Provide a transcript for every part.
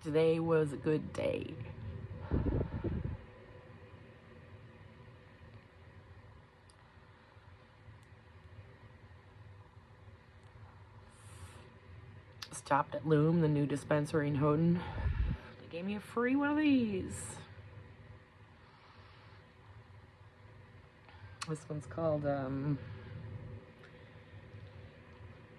Today was a good day. Stopped at Loom, the new dispensary in Houghton. They gave me a free one of these. This one's called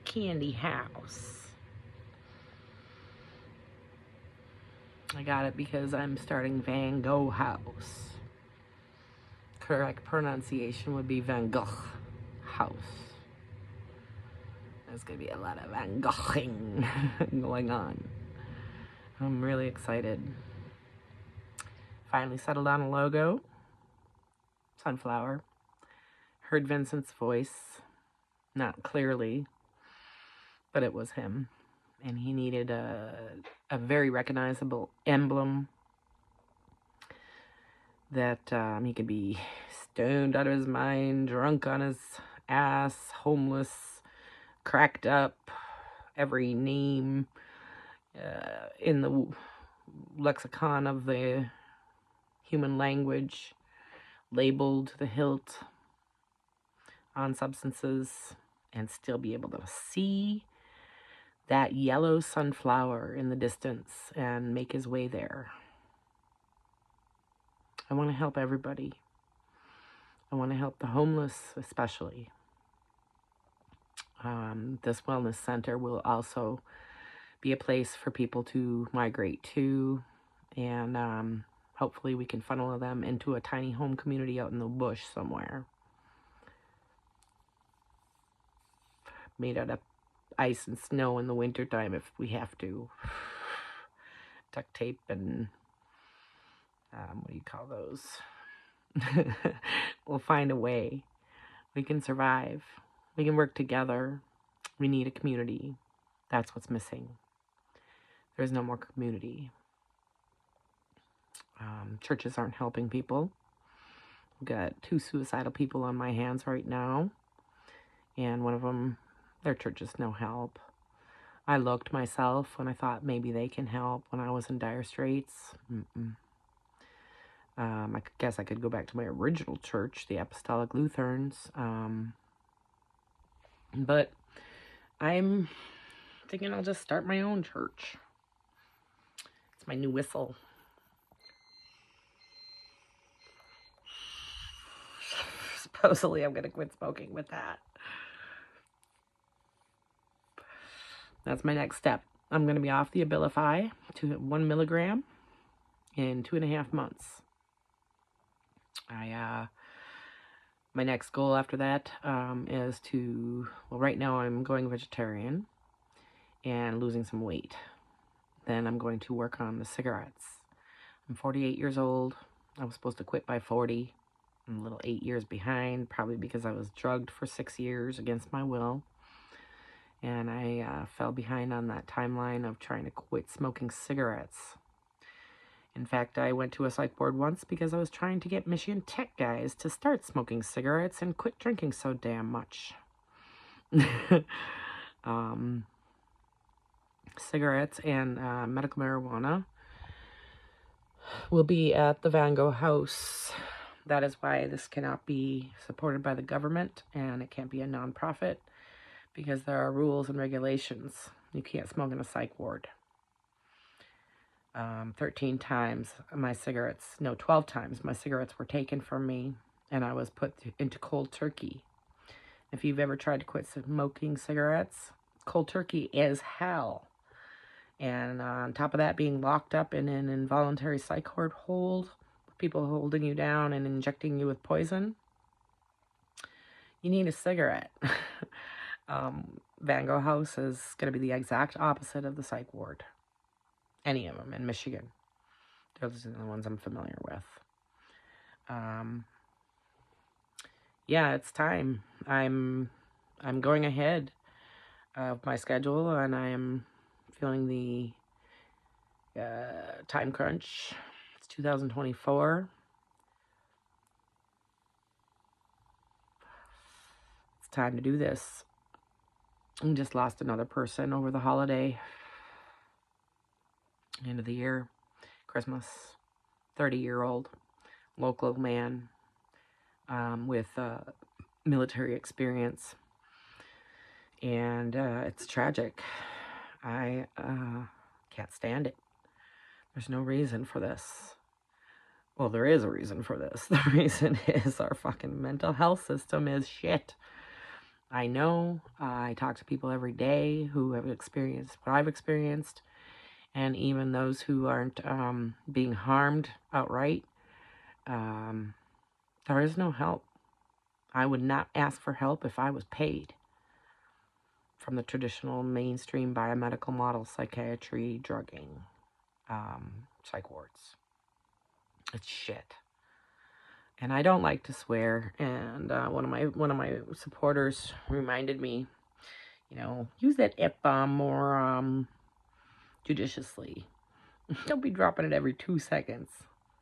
Candy House. I got it because I'm starting Van Gogh House. Correct pronunciation would be Van Gogh House. There's gonna be a lot of Van Goghing going on. I'm really excited. Finally settled on a logo. Sunflower. Heard Vincent's voice. Not clearly, but it was him. And he needed a very recognizable emblem that he could be stoned out of his mind, drunk on his ass, homeless, cracked up, every name in the lexicon of the human language, labeled to the hilt on substances, and still be able to see that yellow sunflower in the distance and make his way there. I want to help everybody. I want to help the homeless especially. This wellness center will also be a place for people to migrate to, and hopefully we can funnel them into a tiny home community out in the bush somewhere. Made out of ice and snow in the wintertime if we have to. Duct tape and what do you call those? We'll find a way. We can survive. We can work together. We need a community. That's what's missing. There's no more community. Churches aren't helping people. I've got 2 suicidal people on my hands right now, and one of them, their church is no help. I looked myself when I thought maybe they can help when I was in dire straits. I guess I could go back to my original church, the Apostolic Lutherans. But I'm thinking I'll just start my own church. It's my new whistle. Supposedly I'm going to quit smoking with that. That's my next step. I'm going to be off the Abilify to 1 milligram in 2.5 months. My next goal after that is to, well, right now I'm going vegetarian and losing some weight. Then I'm going to work on the cigarettes. I'm 48 years old. I was supposed to quit by 40. I'm a little 8 years behind, probably because I was drugged for 6 years against my will. And I fell behind on that timeline of trying to quit smoking cigarettes. In fact, I went to a psych ward once because I was trying to get Michigan Tech guys to start smoking cigarettes and quit drinking so damn much. Cigarettes and medical marijuana will be at the Van Gogh House. That is why this cannot be supported by the government, and it can't be a nonprofit, because there are rules and regulations. You can't smoke in a psych ward. 13 times my cigarettes, no, 12 times my cigarettes were taken from me, and I was put into cold turkey. If you've ever tried to quit smoking cigarettes, cold turkey is hell. And on top of that, being locked up in an involuntary psych ward hold, people holding you down and injecting you with poison, you need a cigarette. Van Gogh House is going to be the exact opposite of the psych ward. Any of them in Michigan. Those are the ones I'm familiar with. Yeah, it's time. I'm going ahead of my schedule, and I am feeling the time crunch. It's 2024. It's time to do this. I just lost another person over the holiday. End of the year, Christmas, 30-year-old local man with military experience. And it's tragic. I can't stand it. There's no reason for this. Well, there is a reason for this. The reason is our fucking mental health system is shit. I know. I talk to people every day who have experienced what I've experienced, and even those who aren't being harmed outright. There is no help. I would not ask for help if I was paid from the traditional mainstream biomedical model, psychiatry, drugging, psych wards. It's shit. And I don't like to swear. And one of my supporters reminded me, use that F-bomb more judiciously. Don't be dropping it every 2 seconds.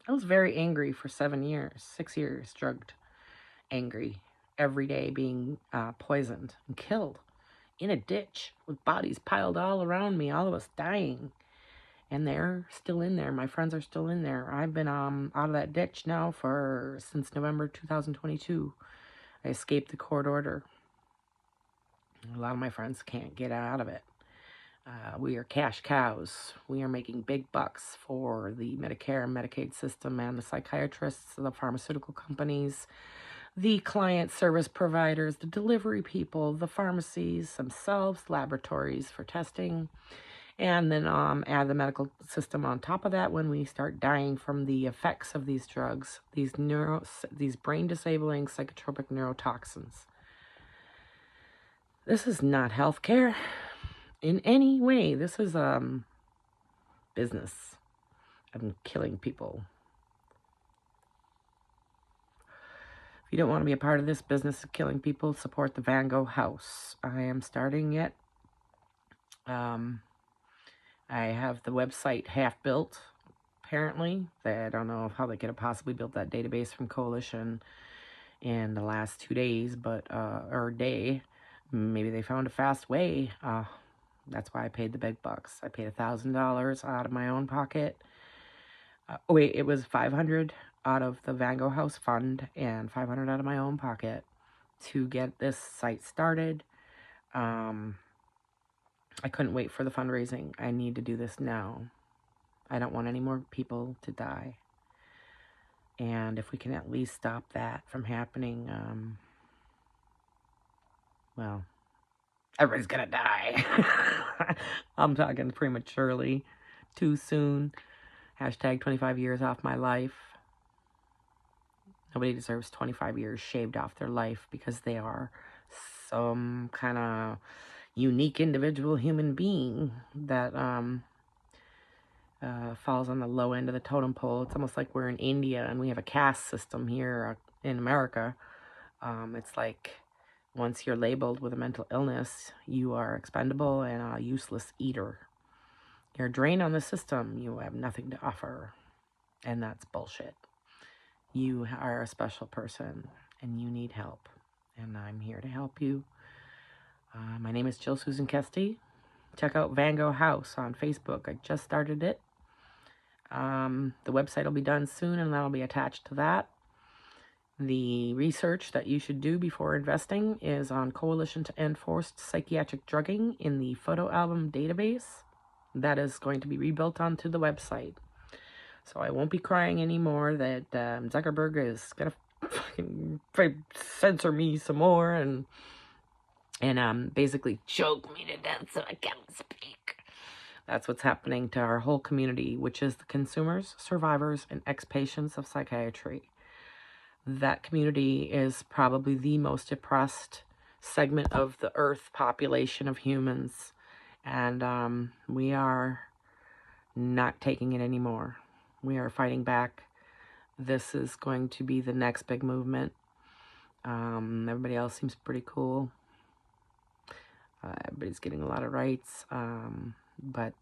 I was very angry for 6 years, drugged, angry, every day being poisoned and killed in a ditch with bodies piled all around me, all of us dying. And they're still in there. My friends are still in there. I've been out of that ditch now since November 2022. I escaped the court order. A lot of my friends can't get out of it. We are cash cows. We are making big bucks for the Medicare and Medicaid system and the psychiatrists, the pharmaceutical companies, the client service providers, the delivery people, the pharmacies themselves, laboratories for testing, and then add the medical system on top of that when we start dying from the effects of these drugs, these brain-disabling psychotropic neurotoxins. This is not healthcare in any way. This is business. I'm killing people. If you don't want to be a part of this business of killing people, support the Van Gogh House. I am starting it. I have the website half built, apparently. I don't know how they could have possibly built that database from Coalition in the last 2 days, or day. Maybe they found a fast way. That's why I paid the big bucks. I paid $1,000 out of my own pocket. It was $500 out of the Van Gogh House fund and $500 out of my own pocket to get this site started. I couldn't wait for the fundraising. I need to do this now. I don't want any more people to die. And if we can at least stop that from happening, well, everybody's gonna die. I'm talking prematurely, too soon. Hashtag 25 years off my life. Nobody deserves 25 years shaved off their life because they are some kind of unique individual human being that falls on the low end of the totem pole. It's almost like we're in India and we have a caste system here in America. It's like once you're labeled with a mental illness, you are expendable and a useless eater. You're a drain on the system. You have nothing to offer. And that's bullshit. You are a special person and you need help. And I'm here to help you. My name is Jill Susan Kesti. Check out Van Gogh House on Facebook. I just started it. The website will be done soon and that'll be attached to that. The research that you should do before investing is on Coalition to End Forced Psychiatric Drugging in the photo album database. That is going to be rebuilt onto the website. So I won't be crying anymore that Zuckerberg is going to fucking censor me some more and basically choke me to death so I can't speak. That's what's happening to our whole community, which is the consumers, survivors, and ex-patients of psychiatry. That community is probably the most oppressed segment of the earth population of humans. And we are not taking it anymore. We are fighting back. This is going to be the next big movement. Everybody else seems pretty cool. Everybody's getting a lot of rights. But